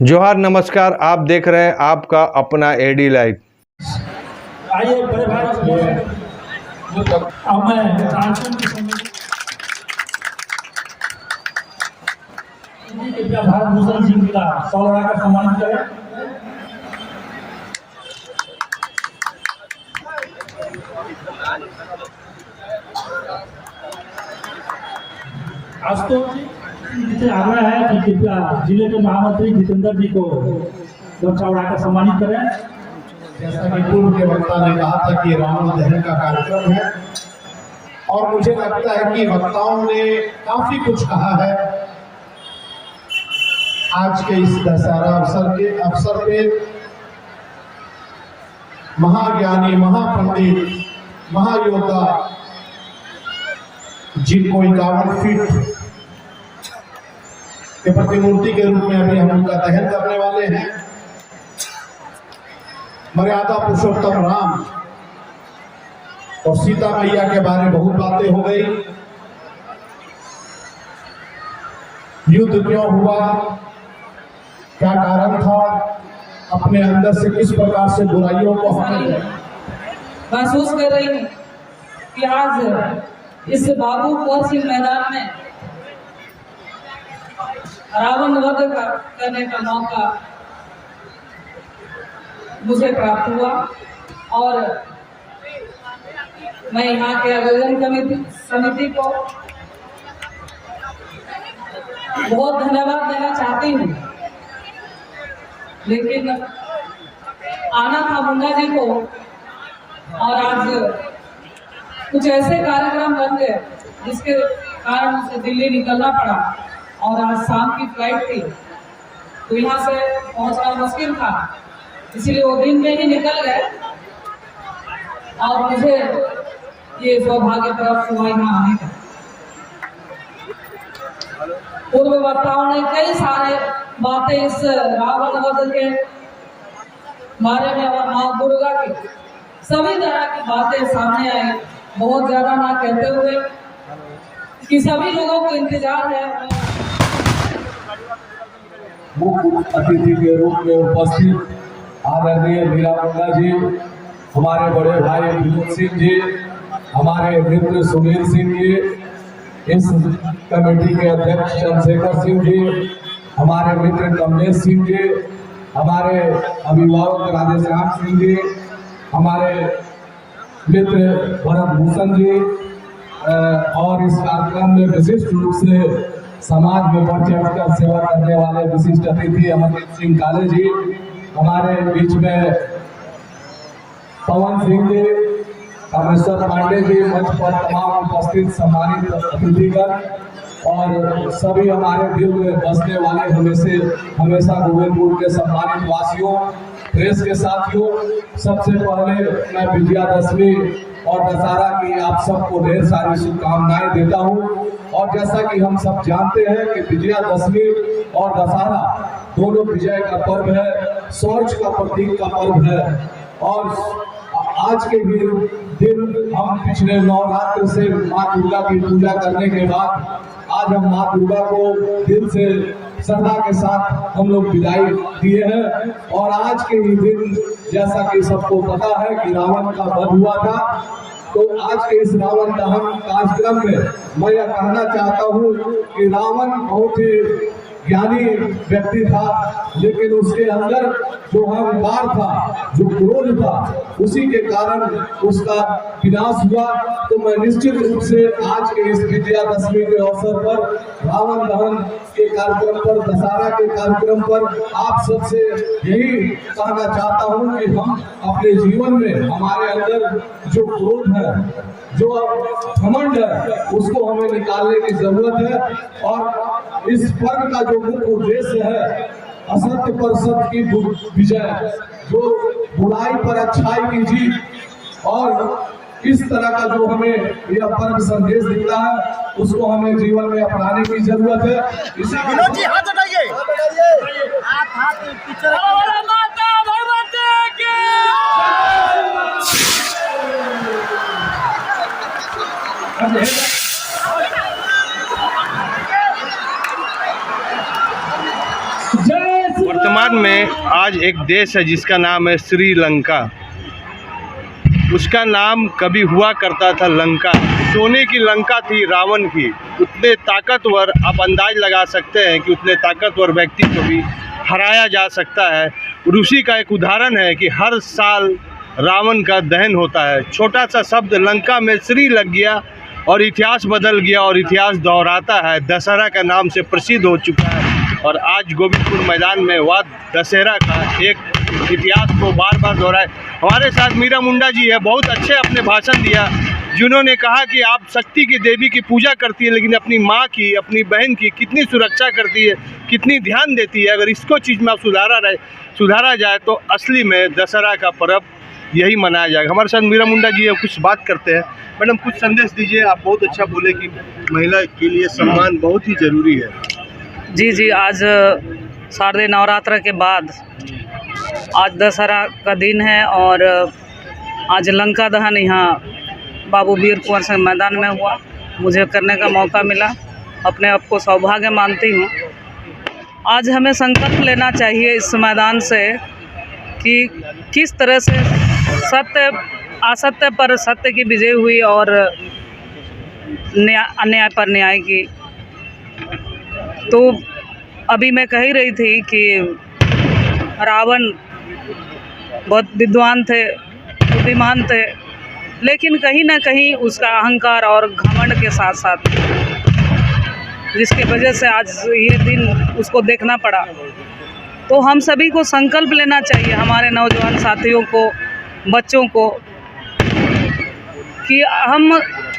जोहार नमस्कार, आप देख रहे हैं आपका अपना एडी लाइव। आइए बड़े भाई अब मैं कार्यक्रम की समिति कृपया भारत भूषण सिंह का सौरा का सम्मान करें। आज तो मुझे आग्रह है कि कृपया जिले के महामंत्री जितेंद्र जी को चौड़ा का सम्मानित करें। जैसा कि पूर्व के वक्ता ने कहा था कि रावण दहन का कार्यक्रम है और मुझे लगता है कि वक्ताओं ने काफी कुछ कहा है। आज के इस दशहरा अवसर पे महाज्ञानी, महापंडित, महायोद्धा जिनको 51 फीट के प्रतिमूर्ति के रूप में अभी हम उनका दहन करने वाले हैं। मर्यादा पुरुषोत्तम राम और सीता मैया के बारे में बहुत बातें हो गई। युद्ध क्यों हुआ, क्या कारण था, अपने अंदर से किस प्रकार से बुराइयों को हमें महसूस कर रही हूँ कि आज इस बाबू कुंवर सिंह मैदान में रावण वध करने का मौका मुझे प्राप्त हुआ और मैं यहाँ के आयोजन समिति को बहुत धन्यवाद देना चाहती हूँ। लेकिन आना था मुन्ना जी को और आज कुछ ऐसे कार्यक्रम बन गए जिसके कारण उसे दिल्ली निकलना पड़ा और आज शाम की फ्लाइट थी तो यहाँ से पहुंचना मुश्किल था, इसीलिए वो दिन में ही निकल गए और मुझे ये सौभाग्य प्राप्त हुआ यहाँ आने का। पूर्व वक्ताओं ने कई सारे बातें इस रावण वध के बारे में और माँ दुर्गा की सभी तरह की बातें सामने आई। बहुत ज्यादा ना कहते हुए कि सभी लोगों को इंतजार है। मुख्य अतिथि के रूप में उपस्थित आदरणीय मीरा मुंडा जी, हमारे बड़े भाई विनोद सिंह जी, हमारे मित्र सुनील सिंह जी, इस कमेटी के अध्यक्ष चंद्रशेखर सिंह जी, हमारे मित्र कमलेश सिंह जी, हमारे अभिभावक राधेश्याम सिंह जी, हमारे मित्र भरत भूषण जी और इस कार्यक्रम में विशिष्ट रूप से समाज में बढ़ चढ़कर सेवा करने वाले विशिष्ट अतिथि अमरजीत सिंह काले जी, हमारे बीच में पवन सिंह जी, कामेश्वर पांडे जी, मंच पर तमाम उपस्थित सम्मानित अतिथिगण और सभी हमारे दिल में बसने वाले हमेशा गोविंदपुर के सम्मानित वासियों, प्रेस के साथियों, सबसे पहले मैं विजयादशमी और दशहरा की आप सबको ढेर सारी शुभकामनाएं देता हूं। और जैसा कि हम सब जानते हैं कि विजयादशमी और दशहरा दोनों विजय का पर्व है, स्वर्ण का प्रतीक का पर्व है। और आज के भी दिन हम पिछले नवरात्र से माँ दुर्गा की पूजा करने के बाद आज हम माँ दुर्गा को दिल से श्रद्धा के साथ हम लोग विदाई दिए हैं। और आज के ही दिन जैसा कि सबको पता है कि रावण का वध हुआ था, तो आज के इस रावण दहन कार्यक्रम में मैं यह कहना चाहता हूँ कि रावण बहुत ही ज्ञानी व्यक्ति था, लेकिन उसके अंदर जो अहंकार था, जो क्रोध था, उसी के कारण उसका विनाश हुआ। तो मैं निश्चित रूप से आज के इस विजयादशमी के अवसर पर, रावण दहन के कार्यक्रम पर, दशहरा के कार्यक्रम पर आप सबसे यही कहना चाहता हूँ कि हम अपने जीवन में हमारे अंदर जो क्रोध है, जो घमंड है, उसको हमें निकालने की जरूरत है। और इस पर्व का जो मुख्य उद्देश्य है असत्य पर सत्य की विजय, जो बुराई पर अच्छाई की जीत, और इस तरह का जो हमें यह पर्व संदेश देता है उसको हमें जीवन में अपनाने की जरूरत है। विनोद जी हाथ हटाइए, हाथ पीछे माता भगवती की वर्तमान मैदान में आज एक देश है जिसका नाम है श्रीलंका। उसका नाम कभी हुआ करता था लंका। सोने की लंका थी रावण की। उतने ताकतवर, आप अंदाज लगा सकते हैं कि उतने ताकतवर व्यक्ति को भी हराया जा सकता है। उसी का एक उदाहरण है कि हर साल रावण का दहन होता है। छोटा सा शब्द लंका में श्री लग गया और इतिहास बदल गया और इतिहास दोहराता है। दशहरा का नाम से प्रसिद्ध हो चुका है और आज गोविंदपुर मैदान में वह दशहरा का एक इतिहास को बार बार दोहराए। हमारे साथ मीरा मुंडा जी है, बहुत अच्छे अपने भाषण दिया, जिन्होंने कहा कि आप शक्ति की देवी की पूजा करती है लेकिन अपनी माँ की, अपनी बहन की कितनी सुरक्षा करती है, कितनी ध्यान देती है। अगर इसको चीज़ में सुधारा जाए तो असली में दशहरा का पर्व यही मनाया जाएगा। हमारे साथ मीरा मुंडा जी है, कुछ बात करते हैं। मैडम कुछ संदेश दीजिए। आप बहुत अच्छा बोले कि महिला के लिए सम्मान बहुत ही ज़रूरी है। जी, आज शारदीय नवरात्र के बाद आज दशहरा का दिन है और आज लंका दहन यहाँ बाबू वीर कुंवर सिंह मैदान में हुआ। मुझे करने का मौका मिला, अपने आप को सौभाग्य मानती हूँ। आज हमें संकल्प लेना चाहिए इस मैदान से कि किस तरह से सत्य असत्य पर सत्य की विजय हुई और अन्याय पर न्याय की। तो अभी मैं कह ही रही थी कि रावण बहुत विद्वान थे, बुद्धिमान थे, लेकिन कहीं ना कहीं उसका अहंकार और घमंड के साथ साथ जिसकी वजह से आज ये दिन उसको देखना पड़ा। तो हम सभी को संकल्प लेना चाहिए, हमारे नौजवान साथियों को, बच्चों को, कि हम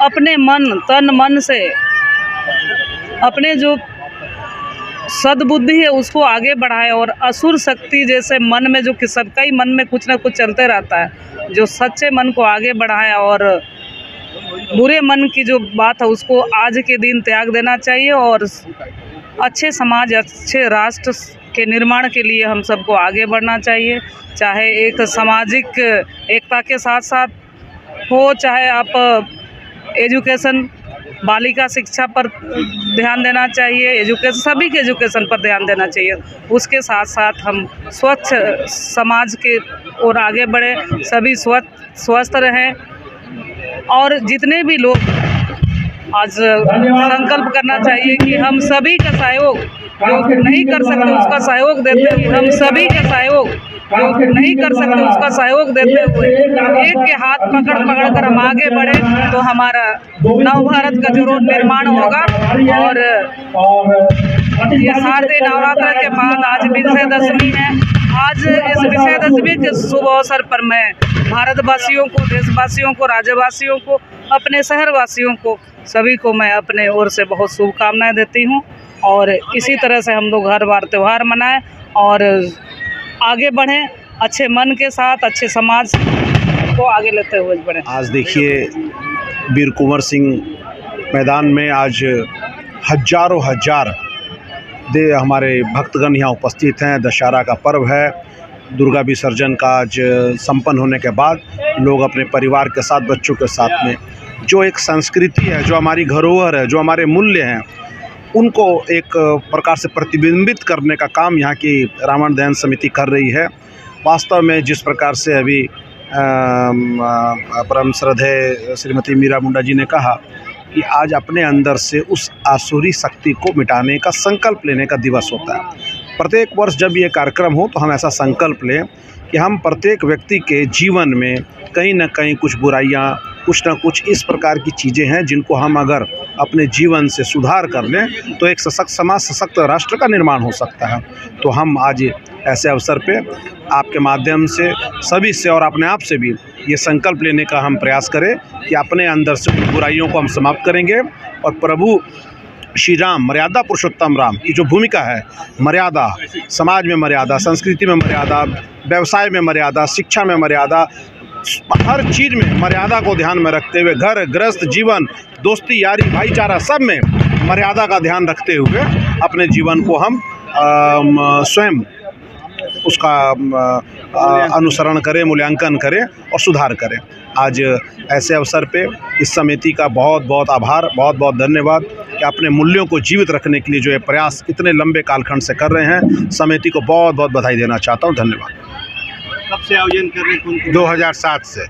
अपने मन तन मन से अपने जो सद्बुद्धि है उसको आगे बढ़ाए और असुर शक्ति जैसे मन में जो कि सबका ही मन में कुछ ना कुछ चलते रहता है, जो सच्चे मन को आगे बढ़ाए और बुरे मन की जो बात है उसको आज के दिन त्याग देना चाहिए और अच्छे समाज, अच्छे राष्ट्र के निर्माण के लिए हम सबको आगे बढ़ना चाहिए। चाहे एक सामाजिक एकता के साथ साथ हो, चाहे आप एजुकेशन, बालिका शिक्षा पर ध्यान देना चाहिए, एजुकेशन, सभी के एजुकेशन पर ध्यान देना चाहिए। उसके साथ साथ हम स्वच्छ समाज के ओर आगे बढ़े, सभी स्वस्थ रहें और जितने भी लोग आज संकल्प करना चाहिए कि हम सभी का सहयोग, जो नहीं कर सकते उसका सहयोग देते हुए, हम सभी का सहयोग, जो नहीं कर सकते उसका सहयोग देते हुए एक के हाथ पकड़ कर हम आगे बढ़े तो हमारा नव भारत का जरूर निर्माण होगा। और ये शारदीय नवरात्र के बाद आज विजयदशमी है। आज इस विजयदशमी के शुभ अवसर पर मैं भारतवासियों को, देशवासियों को, राज्यवासियों को, अपने शहरवासियों को, सभी को मैं अपने ओर से बहुत शुभकामनाएं देती हूं और इसी तरह से हम लोग हर बार त्यौहार मनाएं और आगे बढ़ें, अच्छे मन के साथ, अच्छे समाज को आगे लेते हुए बढ़ें। आज देखिए वीर कुंवर सिंह मैदान में आज हजारों हजार हमारे भक्तगण यहाँ उपस्थित हैं। दशहरा का पर्व है। दुर्गा विसर्जन का आज संपन्न होने के बाद लोग अपने परिवार के साथ, बच्चों के साथ में जो एक संस्कृति है, जो हमारी धरोहर है, जो हमारे मूल्य हैं, उनको एक प्रकार से प्रतिबिंबित करने का काम यहाँ की रावण दहन समिति कर रही है। वास्तव में जिस प्रकार से अभी परम श्रद्धेय श्रीमती मीरा मुंडा जी ने कहा कि आज अपने अंदर से उस आसुरी शक्ति को मिटाने का संकल्प लेने का दिवस होता है। प्रत्येक वर्ष जब ये कार्यक्रम हो तो हम ऐसा संकल्प लें कि हम प्रत्येक व्यक्ति के जीवन में कहीं ना कहीं कुछ बुराइयाँ, कुछ ना कुछ इस प्रकार की चीज़ें हैं जिनको हम अगर अपने जीवन से सुधार कर लें तो एक सशक्त समाज, सशक्त राष्ट्र का निर्माण हो सकता है। तो हम आज ऐसे अवसर पे आपके माध्यम से सभी से और अपने आप से भी ये संकल्प लेने का हम प्रयास करें कि अपने अंदर से बुराइयों को हम समाप्त करेंगे और प्रभु श्री राम, मर्यादा पुरुषोत्तम राम की जो भूमिका है, मर्यादा, समाज में मर्यादा, संस्कृति में मर्यादा, व्यवसाय में मर्यादा, शिक्षा में मर्यादा, हर चीज़ में मर्यादा को ध्यान में रखते हुए घर गृहस्थ जीवन, दोस्ती यारी भाईचारा सब में मर्यादा का ध्यान रखते हुए अपने जीवन को हम स्वयं उसका अनुसरण करें, मूल्यांकन करें और सुधार करें। आज ऐसे अवसर पे इस समिति का बहुत बहुत आभार, बहुत बहुत धन्यवाद कि कि अपने मूल्यों को जीवित रखने के लिए जो ये प्रयास इतने लंबे कालखंड से कर रहे हैं, समिति को बहुत बहुत बधाई देना चाहता हूँ। धन्यवाद। कब से आयोजन कर रहे हैं? 2007 से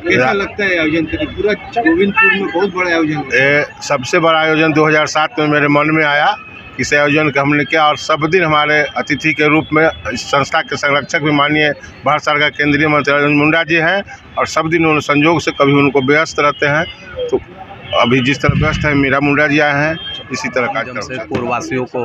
कैसा लगता है आयोजन करके? पूरा गोविंदपुर में बहुत बड़ा आयोजन है। ये सबसे बड़ा आयोजन 2007 में मेरे मन में आया। इस आयोजन का हमने किया और सब दिन हमारे अतिथि के रूप में इस संस्था के संरक्षक भी माननीय भारत सरकार केंद्रीय मंत्री अर्जुन मुंडा जी हैं और सब दिन उन संजोग से कभी उनको व्यस्त रहते हैं। तो अभी जिस तरह व्यस्त है मीरा मुंडा जी आए हैं, इसी तरह कार्यक्रम से पूर्ववासियों को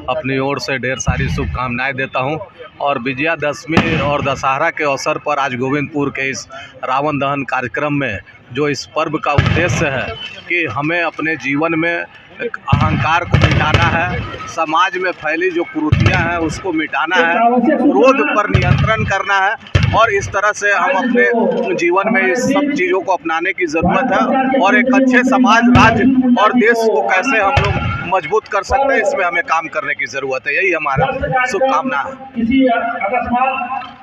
अपनी ओर से ढेर सारी शुभकामनाएं देता हूं और विजयादशमी और दशहरा के अवसर पर आज गोविंदपुर के इस रावण दहन कार्यक्रम में जो इस पर्व का उद्देश्य है कि हमें अपने जीवन में अहंकार को मिटाना है, समाज में फैली जो कुरीतियाँ हैं उसको मिटाना है, क्रोध पर नियंत्रण करना है और इस तरह से हम अपने जीवन में इस सब चीज़ों को अपनाने की ज़रूरत है और एक अच्छे समाज, राज्य और देश को कैसे हम लोग मजबूत कर सकते हैं, इसमें हमें काम करने की ज़रूरत है। यही हमारा शुभकामना है। किसी अकस्मात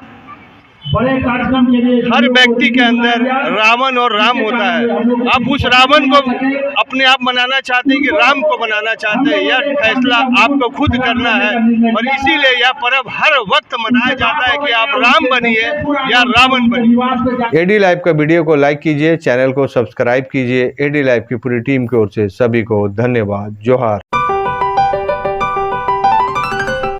बड़े कार्यक्रम के लिए हर व्यक्ति के अंदर रावण और राम होता है। आप उस रावण को अपने आप बनाना चाहते हैं कि राम को बनाना चाहते हैं, यह फैसला आपको खुद करना है और इसीलिए यह पर्व हर वक्त मनाया जाता है कि आप राम बनिए या रावण बनिए। एडी लाइव का वीडियो को लाइक कीजिए, चैनल को सब्सक्राइब कीजिए। एडी लाइव की पूरी टीम की ओर से सभी को धन्यवाद। जोहार।